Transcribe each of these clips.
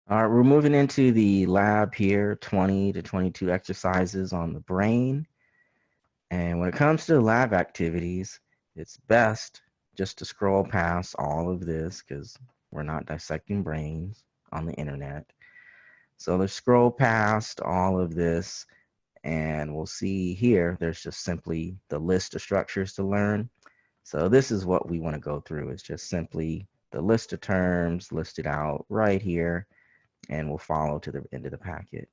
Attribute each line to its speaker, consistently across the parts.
Speaker 1: All right, we're moving into the lab here, 20 to 22 exercises on the brain. And when it comes to lab activities, it's best just to scroll past all of this because we're not dissecting brains on the internet. So let's scroll past all of this and we'll see here, there's just simply the list of structures to learn. So this is what we want to go through. It's just simply the list of terms listed out right here, and we'll follow to the end of the packet.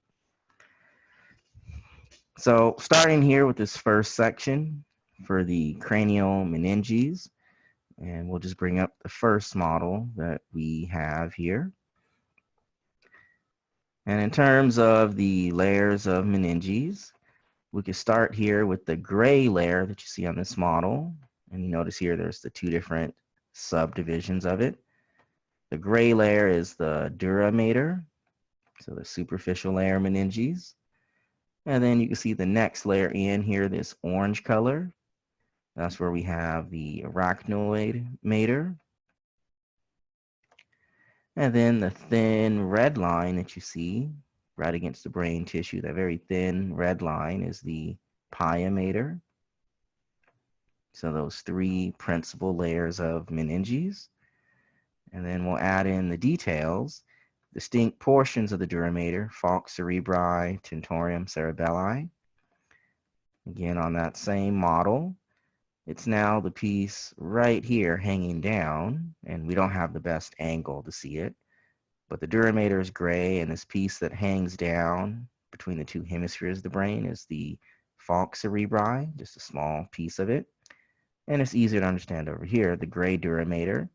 Speaker 1: So starting here with this first section for the cranial meninges, and we'll just bring up the first model that we have here. And in terms of the layers of meninges, we can start here with the gray layer that you see on this model. And you notice here there's the two different subdivisions of it. The gray layer is the dura mater, so the superficial layer meninges. And then you can see the next layer in here, this orange color. That's where we have the arachnoid mater. And then the thin red line that you see right against the brain tissue, that very thin red line is the pia mater. So those three principal layers of meninges. And then we'll add in the details, distinct portions of the dura mater, falx cerebri, tentorium cerebelli. Again, on that same model, it's now the piece right here hanging down, and we don't have the best angle to see it, but the dura mater is gray, and this piece that hangs down between the two hemispheres of the brain is the falx cerebri, just a small piece of it. And it's easier to understand over here, the gray dura mater,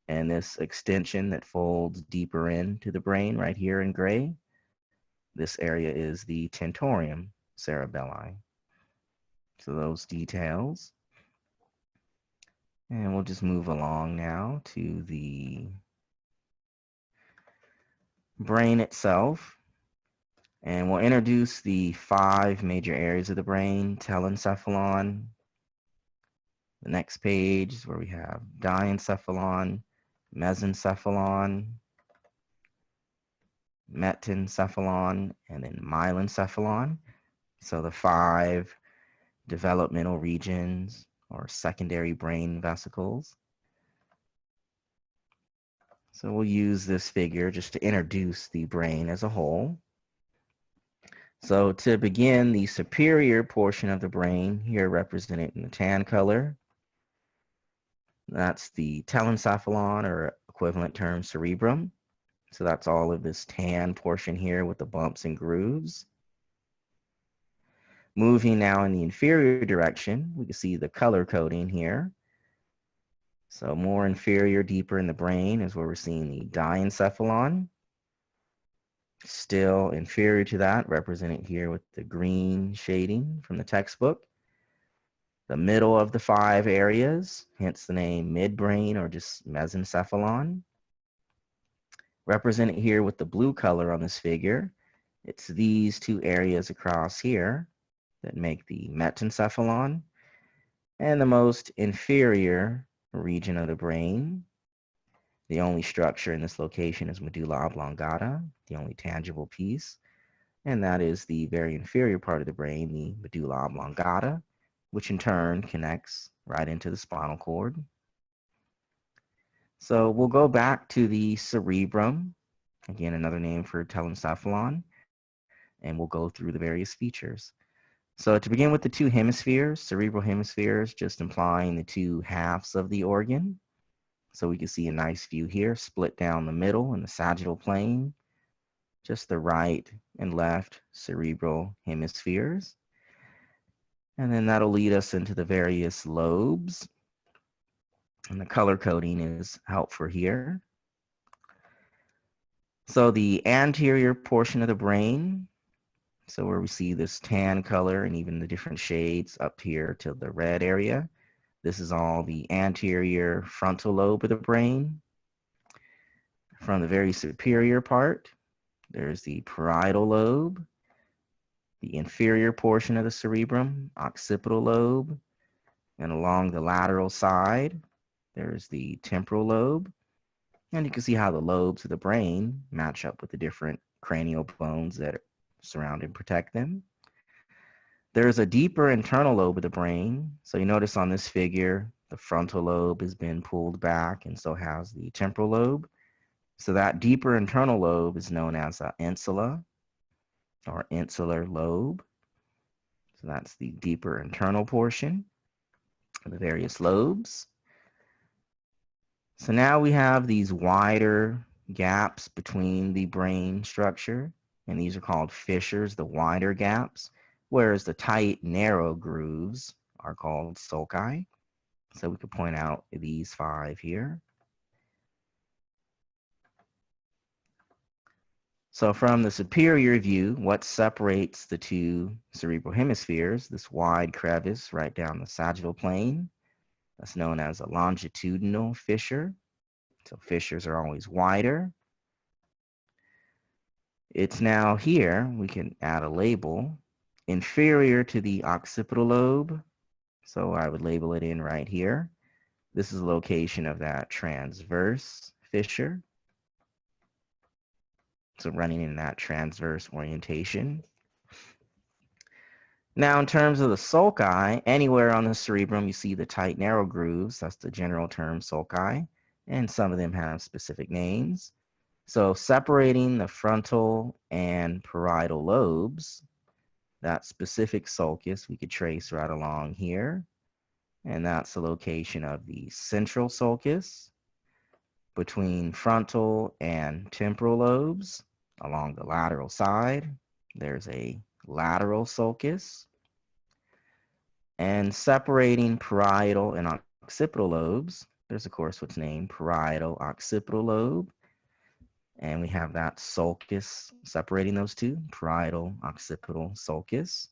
Speaker 1: and this extension that folds deeper into the brain right here in gray. This area is the tentorium cerebelli. So those details. And we'll just move along now to the brain itself. And we'll introduce the 5 major areas of the brain: telencephalon. The next page is where we have diencephalon, mesencephalon, metencephalon, and then myelencephalon. So the 5 developmental regions or secondary brain vesicles. So we'll use this figure just to introduce the brain as a whole. So to begin, the superior portion of the brain, here represented in the tan color, that's the telencephalon, or equivalent term cerebrum. So that's all of this tan portion here with the bumps and grooves. Moving now in the inferior direction, we can see the color coding here. So more inferior, deeper in the brain is where we're seeing the diencephalon. Still inferior to that, represented here with the green shading from the textbook. The middle of the 5 areas, hence the name midbrain or just mesencephalon. Represented here with the blue color on this figure, it's these 2 areas across here that make the metencephalon. And the most inferior region of the brain, the only structure in this location is medulla oblongata, the only tangible piece. And that is the very inferior part of the brain, the medulla oblongata, which in turn connects right into the spinal cord. So we'll go back to the cerebrum, again, another name for telencephalon, and we'll go through the various features. So to begin with the 2 hemispheres, cerebral hemispheres, just implying the 2 halves of the organ. So we can see a nice view here, split down the middle in the sagittal plane, just the right and left cerebral hemispheres. And then that'll lead us into the various lobes. And the color coding is helpful here. So the anterior portion of the brain, so where we see this tan color and even the different shades up here to the red area, this is all the anterior frontal lobe of the brain. From the very superior part, there's the parietal lobe, the inferior portion of the cerebrum, occipital lobe, and along the lateral side, there's the temporal lobe. And you can see how the lobes of the brain match up with the different cranial bones that surround and protect them. There's a deeper internal lobe of the brain. So you notice on this figure, the frontal lobe has been pulled back, and so has the temporal lobe. So that deeper internal lobe is known as the insula or insular lobe. So that's the deeper internal portion of the various lobes. So now we have these wider gaps between the brain structure, and these are called fissures, the wider gaps, whereas the tight, narrow grooves are called sulci. So we could point out these 5 here. So from the superior view, what separates the two cerebral hemispheres, this wide crevice right down the sagittal plane, that's known as a longitudinal fissure. So fissures are always wider. It's now here, we can add a label, inferior to the occipital lobe. So I would label it in right here. This is the location of that transverse fissure. So running in that transverse orientation. Now, in terms of the sulci, anywhere on the cerebrum, you see the tight, narrow grooves. That's the general term sulci. And some of them have specific names. So separating the frontal and parietal lobes, that specific sulcus we could trace right along here. And that's the location of the central sulcus between frontal and temporal lobes along the lateral side. There's a lateral sulcus. And separating parietal and occipital lobes, there's of course what's named parietal occipital lobe. And we have that sulcus separating those two, parietal occipital sulcus.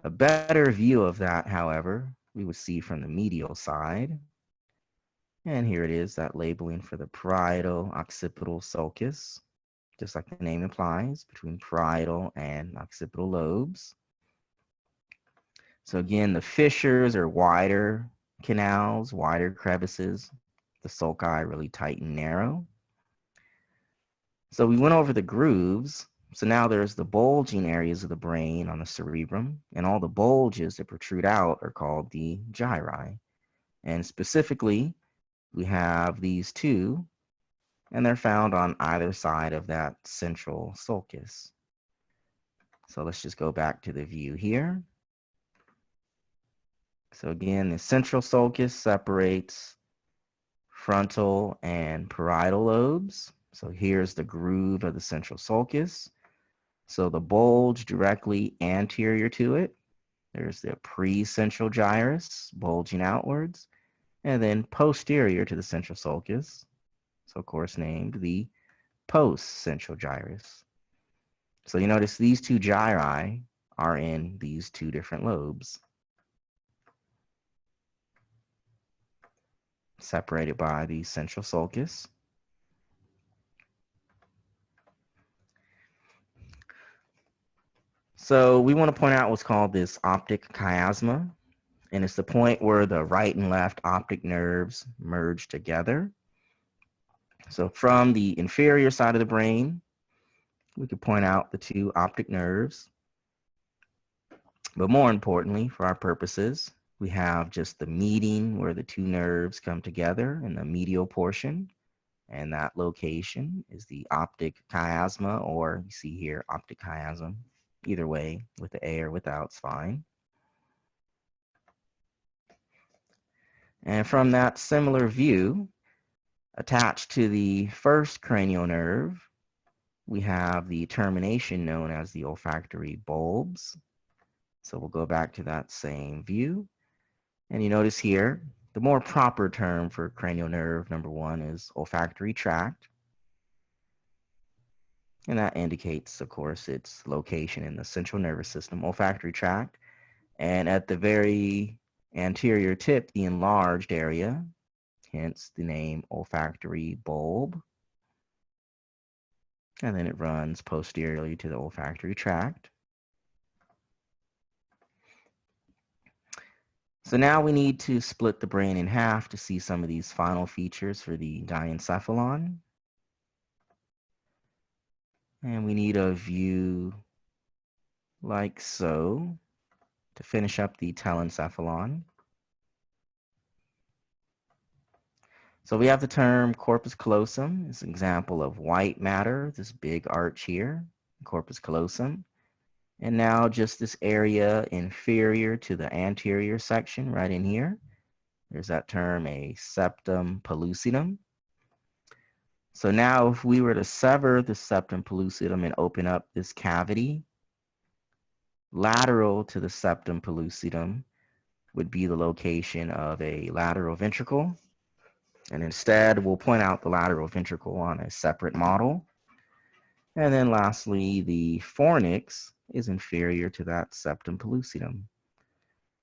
Speaker 1: A better view of that, however, we would see from the medial side. And here it is, that labeling for the parietal occipital sulcus, just like the name implies, between parietal and occipital lobes. So again, the fissures are wider canals, wider crevices. The sulci really tight and narrow. So we went over the grooves. So now there's the bulging areas of the brain on the cerebrum, and all the bulges that protrude out are called the gyri. And specifically, we have these 2, and they're found on either side of that central sulcus. So let's just go back to the view here. So again, the central sulcus separates frontal and parietal lobes. So here's the groove of the central sulcus. So the bulge directly anterior to it, there's the precentral gyrus bulging outwards, and then posterior to the central sulcus, so of course named the postcentral gyrus. So you notice these 2 gyri are in these 2 different lobes, separated by the central sulcus. So we want to point out what's called this optic chiasma, and it's the point where the right and left optic nerves merge together. So from the inferior side of the brain, we could point out the 2 optic nerves. But more importantly, for our purposes, we have just the meeting where the 2 nerves come together in the medial portion. And that location is the optic chiasma, or you see here, optic chiasm. Either way, with the A or without's fine. And from that similar view, attached to the first cranial nerve, we have the termination known as the olfactory bulbs. So we'll go back to that same view. And you notice here, the more proper term for cranial nerve number 1 is olfactory tract. And that indicates, of course, its location in the central nervous system, olfactory tract. And at the very anterior tip, the enlarged area, hence the name olfactory bulb. And then it runs posteriorly to the olfactory tract. So now we need to split the brain in half to see some of these final features for the diencephalon. And we need a view like so to finish up the telencephalon. So we have the term corpus callosum. It's an example of white matter, this big arch here, corpus callosum. And now just this area inferior to the anterior section right in here. There's that term, a septum pellucidum. So now if we were to sever the septum pellucidum and open up this cavity, lateral to the septum pellucidum would be the location of a lateral ventricle. And instead, we'll point out the lateral ventricle on a separate model. And then lastly, the fornix is inferior to that septum pellucidum.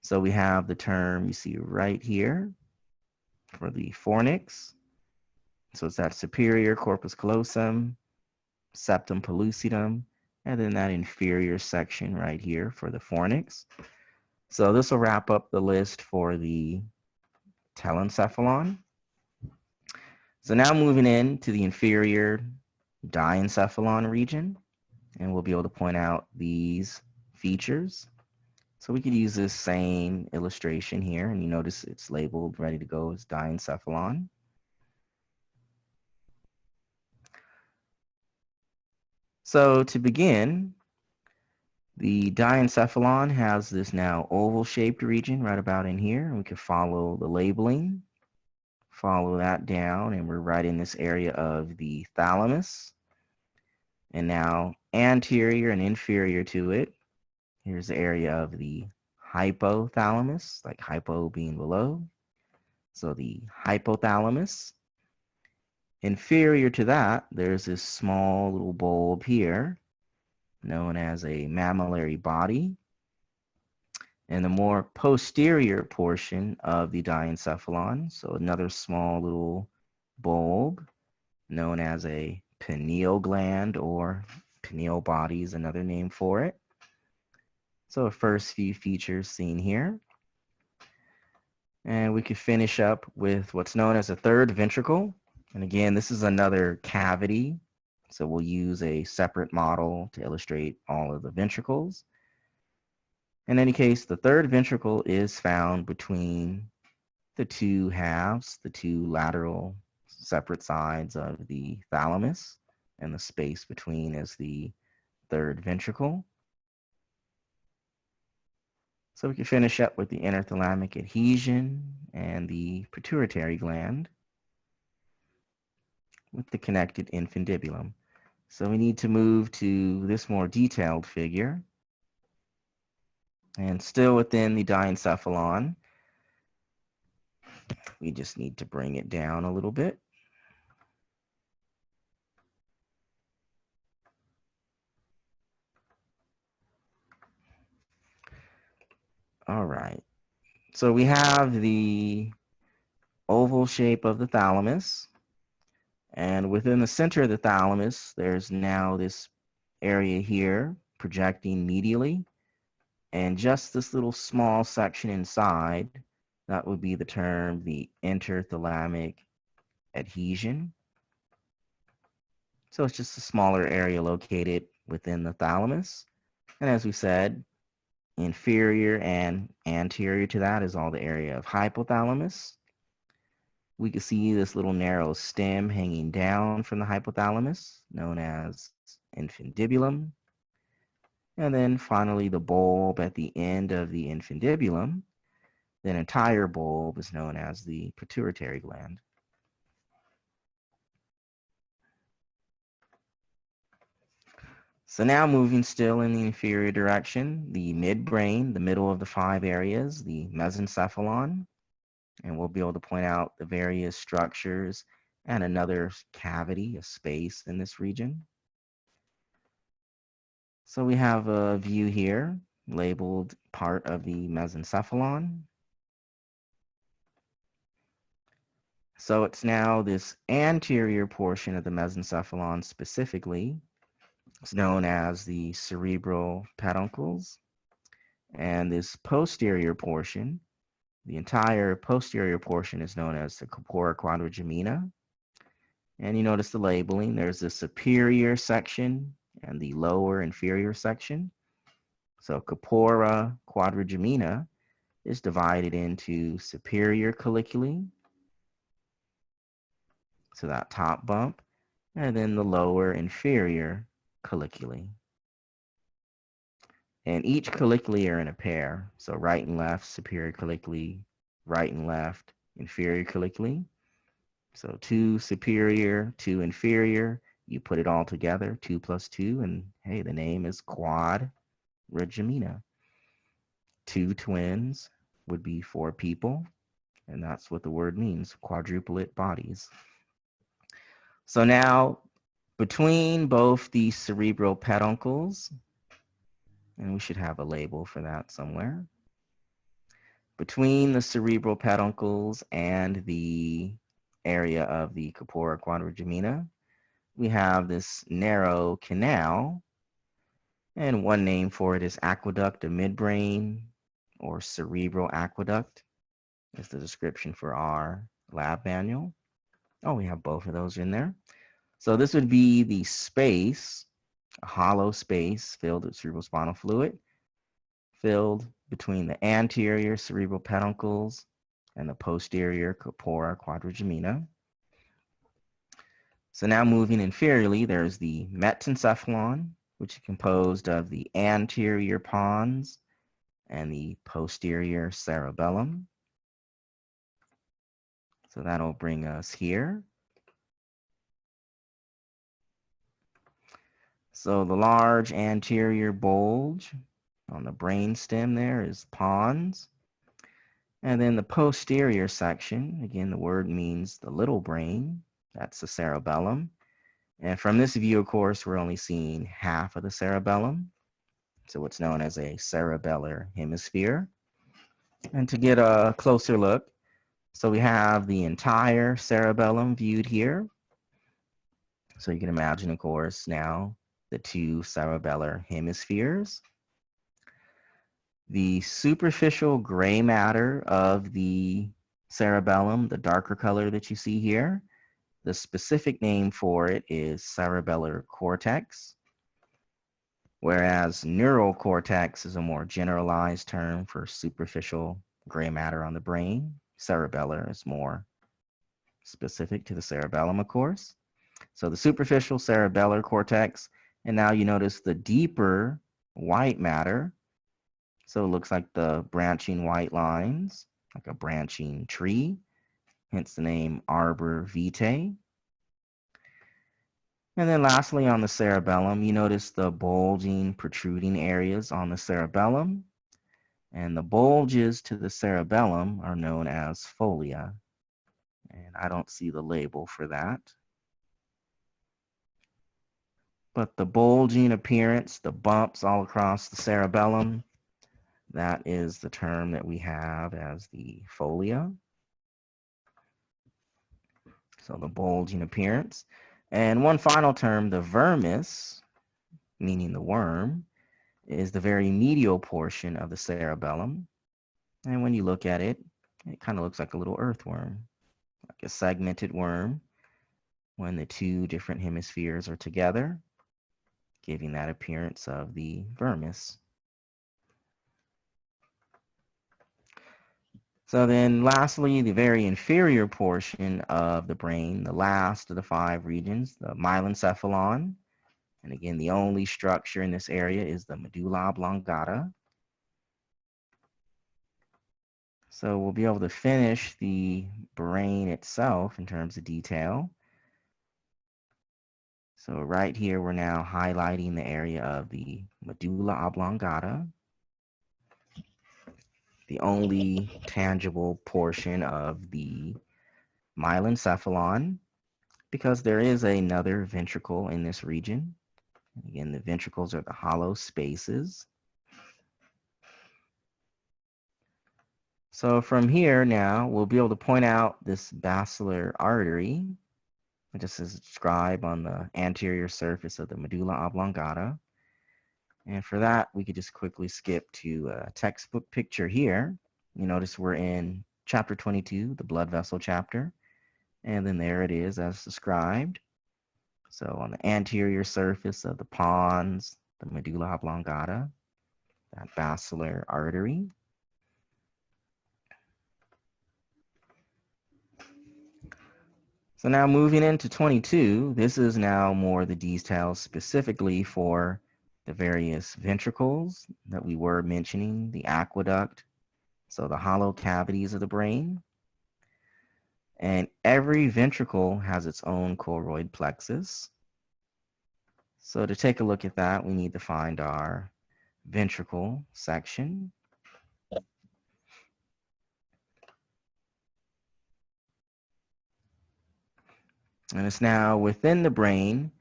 Speaker 1: So we have the term you see right here for the fornix. So it's that superior corpus callosum, septum pellucidum, and then that inferior section right here for the fornix. So this will wrap up the list for the telencephalon. So now moving into the inferior diencephalon region, and we'll be able to point out these features. So we could use this same illustration here, and you notice it's labeled ready to go as diencephalon. So to begin, the diencephalon has this now oval-shaped region right about in here, and we can follow the labeling, follow that down, and we're right in this area of the thalamus. And now anterior and inferior to it, here's the area of the hypothalamus, like hypo being below. So the hypothalamus. Inferior to that, there's this small little bulb here, known as a mammillary body. And the more posterior portion of the diencephalon, so another small little bulb, known as a pineal gland, or pineal body is another name for it. So the first few features seen here. And we could finish up with what's known as a third ventricle. And again, this is another cavity. So we'll use a separate model to illustrate all of the ventricles. In any case, the third ventricle is found between the two halves, the two lateral separate sides of the thalamus, and the space between is the third ventricle. So we can finish up with the interthalamic adhesion and the pituitary gland with the connected infundibulum. So we need to move to this more detailed figure. And still within the diencephalon, we just need to bring it down a little bit. All right. So we have the oval shape of the thalamus. And within the center of the thalamus, there's now this area here projecting medially. And just this little small section inside, that would be the term, the interthalamic adhesion. So it's just a smaller area located within the thalamus. And as we said, inferior and anterior to that is all the area of hypothalamus. We can see this little narrow stem hanging down from the hypothalamus, known as infundibulum. And then finally, the bulb at the end of the infundibulum. The entire bulb is known as the pituitary gland. So now moving still in the inferior direction, the midbrain, the middle of the five areas, the mesencephalon, and we'll be able to point out the various structures and another cavity, a space in this region. So we have a view here labeled part of the mesencephalon. So it's now this anterior portion of the mesencephalon specifically. It's known as the cerebral peduncles. And this posterior portion The entire posterior portion is known as the corpora quadrigemina. And you notice the labeling. There's the superior section and the lower inferior section. So corpora quadrigemina is divided into superior colliculi, so that top bump, and then the lower inferior colliculi. And each colliculi are in a pair. So right and left, superior colliculi, right and left, inferior colliculi. So 2 superior, 2 inferior. You put it all together, 2 plus 2, and hey, the name is quadrigemina. 2 twins would be 4 people, and that's what the word means, quadruplet bodies. So now, between both the cerebral peduncles, and we should have a label for that somewhere, between the cerebral peduncles and the area of the corpora quadrigemina, we have this narrow canal, and one name for it is aqueduct of midbrain, or cerebral aqueduct is the description for our lab manual. Oh, we have both of those in there. So this would be the space, a hollow space filled with cerebrospinal fluid, filled between the anterior cerebral peduncles and the posterior corpora quadrigemina. So now moving inferiorly, there's the metencephalon, which is composed of the anterior pons and the posterior cerebellum. So that'll bring us here. So the large anterior bulge on the brain stem there is pons. And then the posterior section, again, the word means the little brain, that's the cerebellum. And from this view, of course, we're only seeing half of the cerebellum. So what's known as a cerebellar hemisphere. And to get a closer look, so we have the entire cerebellum viewed here. So you can imagine, of course, now the 2 cerebellar hemispheres. The superficial gray matter of the cerebellum, the darker color that you see here, the specific name for it is cerebellar cortex, whereas neural cortex is a more generalized term for superficial gray matter on the brain. Cerebellar is more specific to the cerebellum, of course. So the superficial cerebellar cortex, and now you notice the deeper white matter. So it looks like the branching white lines, like a branching tree, hence the name arbor vitae. And then lastly, on the cerebellum, you notice the bulging, protruding areas on the cerebellum. And the bulges to the cerebellum are known as folia. And I don't see the label for that. But the bulging appearance, the bumps all across the cerebellum, that is the term that we have as the folia. So the bulging appearance. And one final term, the vermis, meaning the worm, is the very medial portion of the cerebellum. And when you look at it, it kind of looks like a little earthworm, like a segmented worm when the 2 different hemispheres are together, giving that appearance of the vermis. So then lastly, the very inferior portion of the brain, the last of the 5 regions, the myelencephalon. And again, the only structure in this area is the medulla oblongata. So we'll be able to finish the brain itself in terms of detail. So right here, we're now highlighting the area of the medulla oblongata, the only tangible portion of the myelencephalon, because there is another ventricle in this region. Again, the ventricles are the hollow spaces. So from here now, we'll be able to point out this basilar artery, just as described on the anterior surface of the medulla oblongata. And for that, we could just quickly skip to a textbook picture here. You notice we're in chapter 22, the blood vessel chapter. And then there it is as described. So on the anterior surface of the pons, the medulla oblongata, that basilar artery. So now moving into 22, this is now more the details specifically for the various ventricles that we were mentioning, the aqueduct, so the hollow cavities of the brain. And every ventricle has its own choroid plexus. So to take a look at that, we need to find our ventricle section. And it's now within the brain,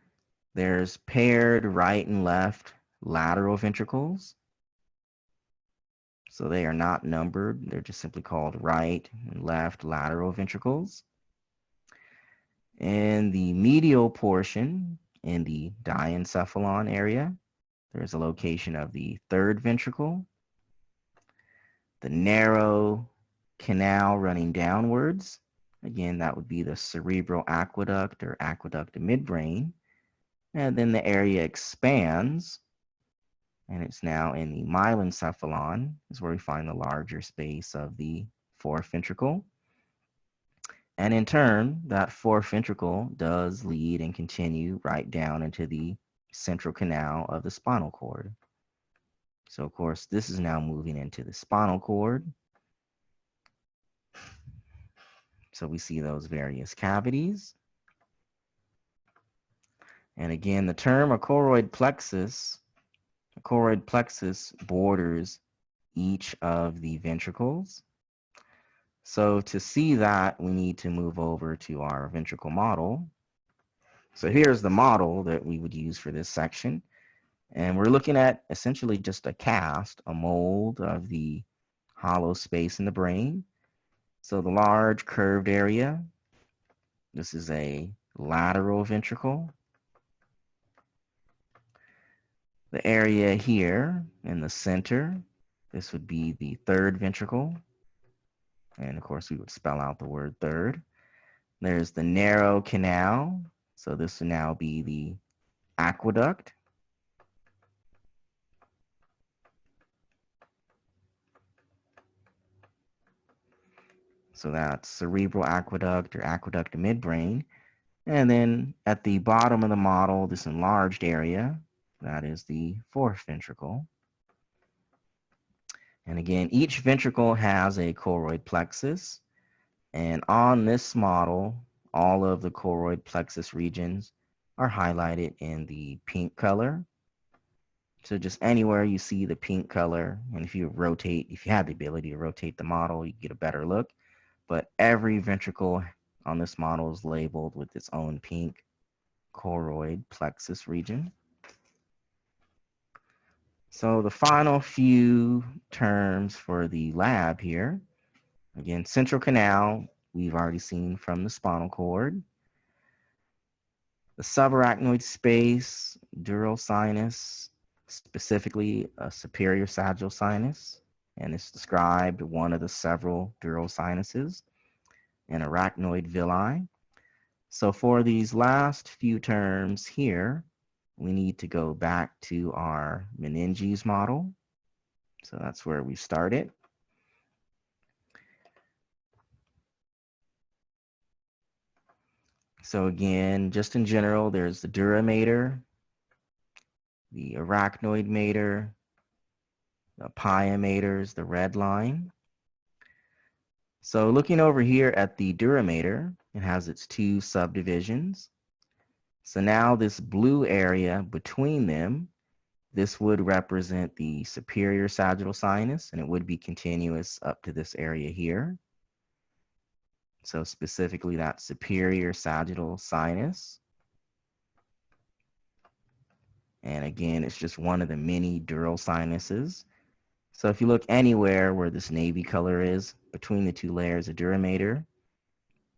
Speaker 1: there's paired right and left lateral ventricles. So they are not numbered. They're just simply called right and left lateral ventricles. In the medial portion, in the diencephalon area, there's a location of the third ventricle. The narrow canal running downwards, again, that would be the cerebral aqueduct or aqueduct of midbrain. And then the area expands, and it's now in the myelencephalon, is where we find the larger space of the fourth ventricle. And in turn, that fourth ventricle does lead and continue right down into the central canal of the spinal cord. So of course, this is now moving into the spinal cord. So we see those various cavities. And again, the term a choroid plexus borders each of the ventricles. So to see that, we need to move over to our ventricle model. So here's the model that we would use for this section. And we're looking at essentially just a cast, a mold of the hollow space in the brain. So the large curved area, this is a lateral ventricle. The area here in the center, this would be the third ventricle. And of course, we would spell out the word third. There's the narrow canal. So this would now be the aqueduct. So that's cerebral aqueduct or aqueduct of midbrain. And then at the bottom of the model, this enlarged area, that is the fourth ventricle. And again, each ventricle has a choroid plexus. And on this model, all of the choroid plexus regions are highlighted in the pink color. So just anywhere you see the pink color, and if you have the ability to rotate the model, you get a better look. But every ventricle on this model is labeled with its own pink choroid plexus region. So the final few terms for the lab here. Again, central canal, we've already seen from the spinal cord. The subarachnoid space, dural sinus, specifically a superior sagittal sinus, and it's described one of the several dural sinuses, and arachnoid villi. So for these last few terms here, we need to go back to our meninges model. So that's where we started. So again, just in general, there's the dura mater, the arachnoid mater, the pia maters, the red line. So looking over here at the dura mater, it has its two subdivisions. So now this blue area between them, this would represent the superior sagittal sinus, and it would be continuous up to this area here. So specifically that superior sagittal sinus. And again, it's just one of the many dural sinuses. So if you look anywhere where this navy color is between the two layers of dura mater,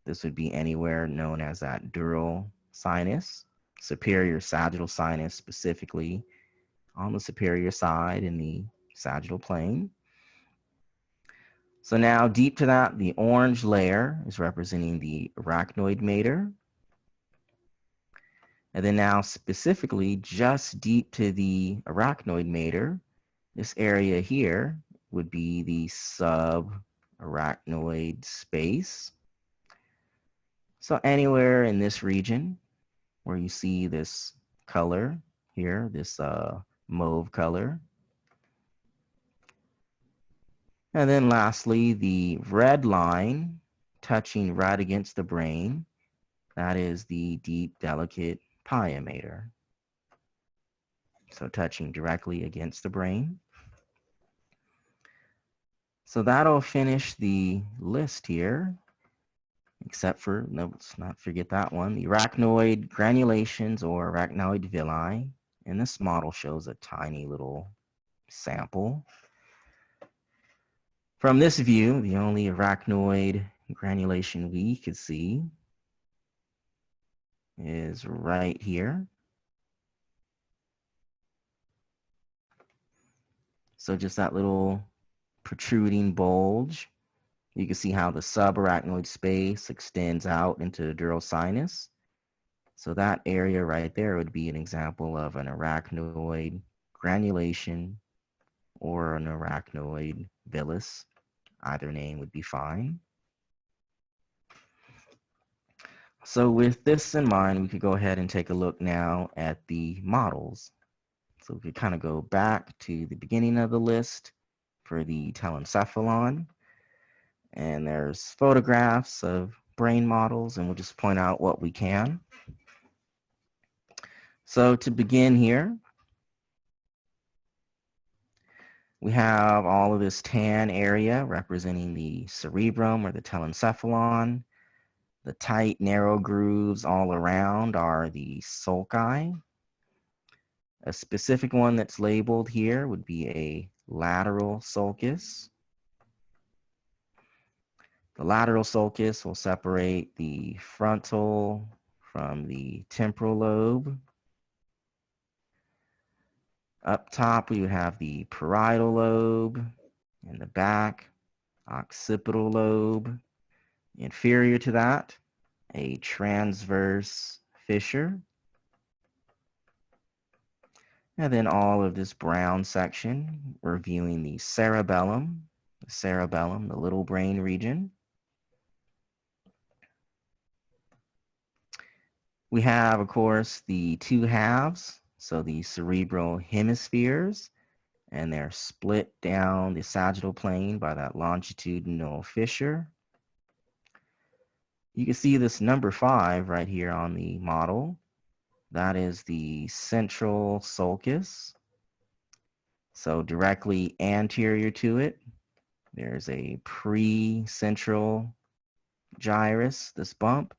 Speaker 1: this would be anywhere known as that dural sinus, superior sagittal sinus specifically on the superior side in the sagittal plane. So now deep to that, the orange layer is representing the arachnoid mater. And then now specifically just deep to the arachnoid mater, this area here would be the subarachnoid space. So anywhere in this region where you see this color here, this mauve color. And then lastly, the red line touching right against the brain, that is the deep, delicate pia mater. So touching directly against the brain. So that'll finish the list here, except for, no, let's not forget that one, the arachnoid granulations or arachnoid villi. And this model shows a tiny little sample. From this view, the only arachnoid granulation we could see is right here. So just that little protruding bulge. You can see how the subarachnoid space extends out into the dural sinus. So that area right there would be an example of an arachnoid granulation or an arachnoid villus. Either name would be fine. So with this in mind, we could go ahead and take a look now at the models. So we could kind of go back to the beginning of the list for the telencephalon. And there's photographs of brain models, and we'll just point out what we can. So to begin here, we have all of this tan area representing the cerebrum or the telencephalon. The tight, narrow grooves all around are the sulci. A specific one that's labeled here would be a lateral sulcus. The lateral sulcus will separate the frontal from the temporal lobe. Up top, we would have the parietal lobe. In the back, occipital lobe. Inferior to that, a transverse fissure. And then all of this brown section, we're viewing the cerebellum, the little brain region. We have, of course, the two halves, so the cerebral hemispheres, and they're split down the sagittal plane by that longitudinal fissure. You can see this number 5 right here on the model. That is the central sulcus. So directly anterior to it, there's a pre-central gyrus, this bump,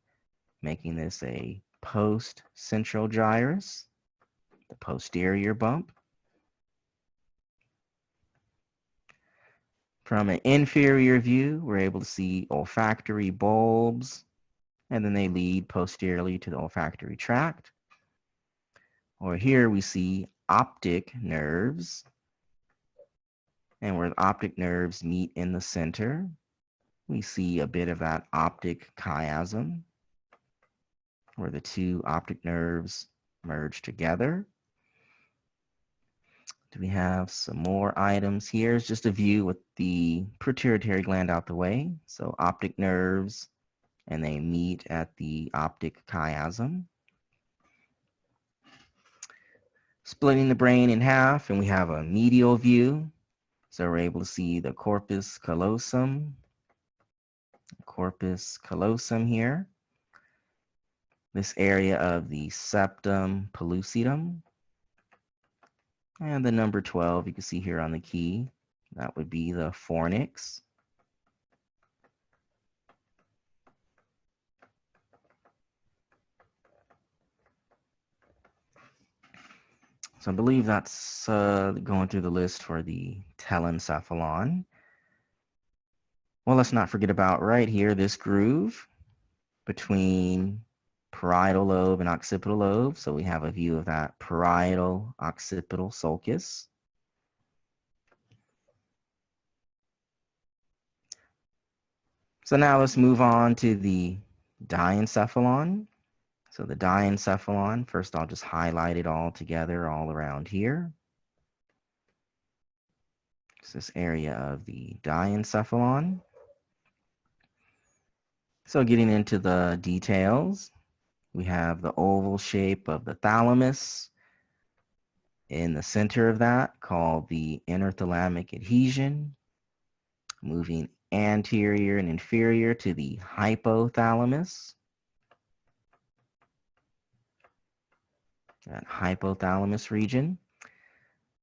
Speaker 1: making this a post-central gyrus, the posterior bump. From an inferior view, we're able to see olfactory bulbs, and then they lead posteriorly to the olfactory tract. Or here we see optic nerves, and where the optic nerves meet in the center, we see a bit of that optic chiasm, where the two optic nerves merge together. Do we have some more items here? It's just a view with the pituitary gland out the way. So optic nerves, and they meet at the optic chiasm. Splitting the brain in half, and we have a medial view. So we're able to see the corpus callosum here. This area of the septum pellucidum. And the number 12, you can see here on the key, that would be the fornix. So I believe that's going through the list for the telencephalon. Well, let's not forget about right here, this groove between parietal lobe and occipital lobe. So we have a view of that parietal occipital sulcus. So now let's move on to the diencephalon. So the diencephalon, first I'll just highlight it all together all around here. It's this area of the diencephalon. So getting into the details, we have the oval shape of the thalamus. In the center of that, called the interthalamic adhesion, moving anterior and inferior to the hypothalamus. That hypothalamus region.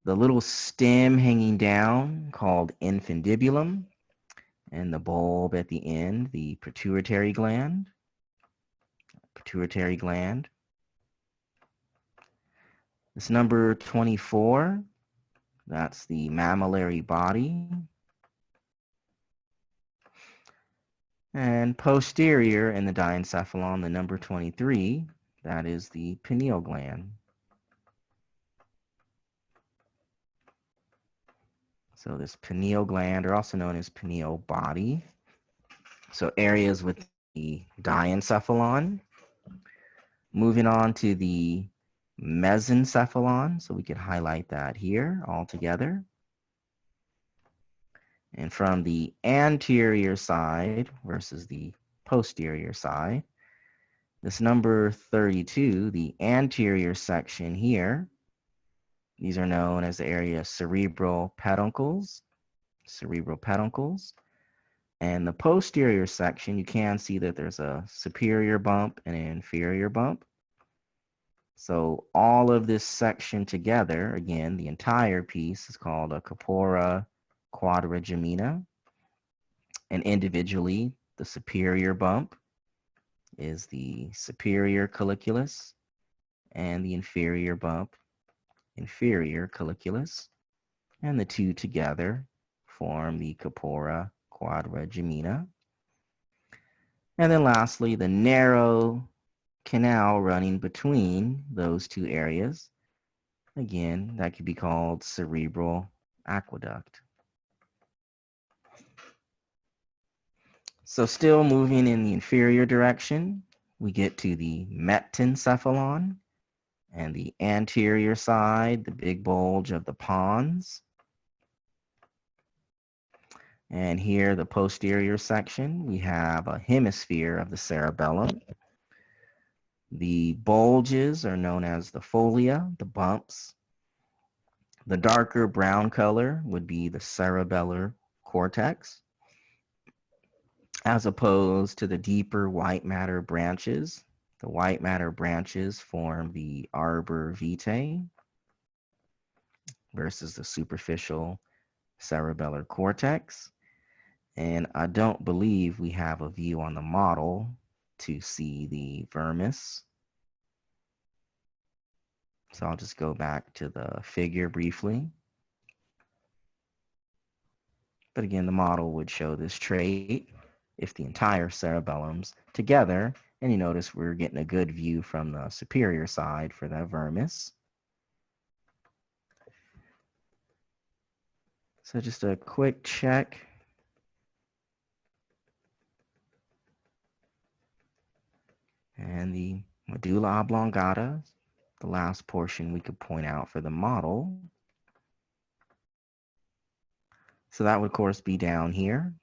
Speaker 1: The little stem hanging down called infundibulum, and the bulb at the end, the pituitary gland. Pituitary gland. This number 24, that's the mammillary body. And posterior in the diencephalon, the number 23, that is the pineal gland. So this pineal gland, or also known as pineal body. So areas with the diencephalon. Moving on to the mesencephalon, so we could highlight that here all together. And from the anterior side versus the posterior side, this number 32, the anterior section here, these are known as the area of cerebral peduncles. Cerebral peduncles. And the posterior section, you can see that there's a superior bump and an inferior bump. So all of this section together, again, the entire piece is called a corpora quadragemina. And individually, the superior bump is the superior colliculus, and the inferior bump, inferior colliculus. And the two together form the corpora quadragemina. And then lastly, the narrow canal running between those two areas. Again, that could be called cerebral aqueduct. So still moving in the inferior direction, we get to the metencephalon and the anterior side, the big bulge of the pons. And here, the posterior section, we have a hemisphere of the cerebellum. The bulges are known as the folia, the bumps. The darker brown color would be the cerebellar cortex, as opposed to the deeper white matter branches. The white matter branches form the arbor vitae versus the superficial cerebellar cortex. And I don't believe we have a view on the model to see the vermis. So I'll just go back to the figure briefly. But again, the model would show this trait if the entire cerebellum's together. And you notice we're getting a good view from the superior side for the vermis. So just a quick check. And the medulla oblongata, the last portion we could point out for the model. So that would, of course, be down here,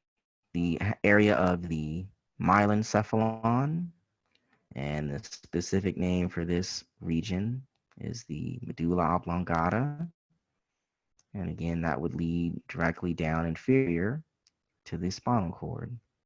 Speaker 1: the area of the myelencephalon, and the specific name for this region is the medulla oblongata. And again, that would lead directly down inferior to the spinal cord.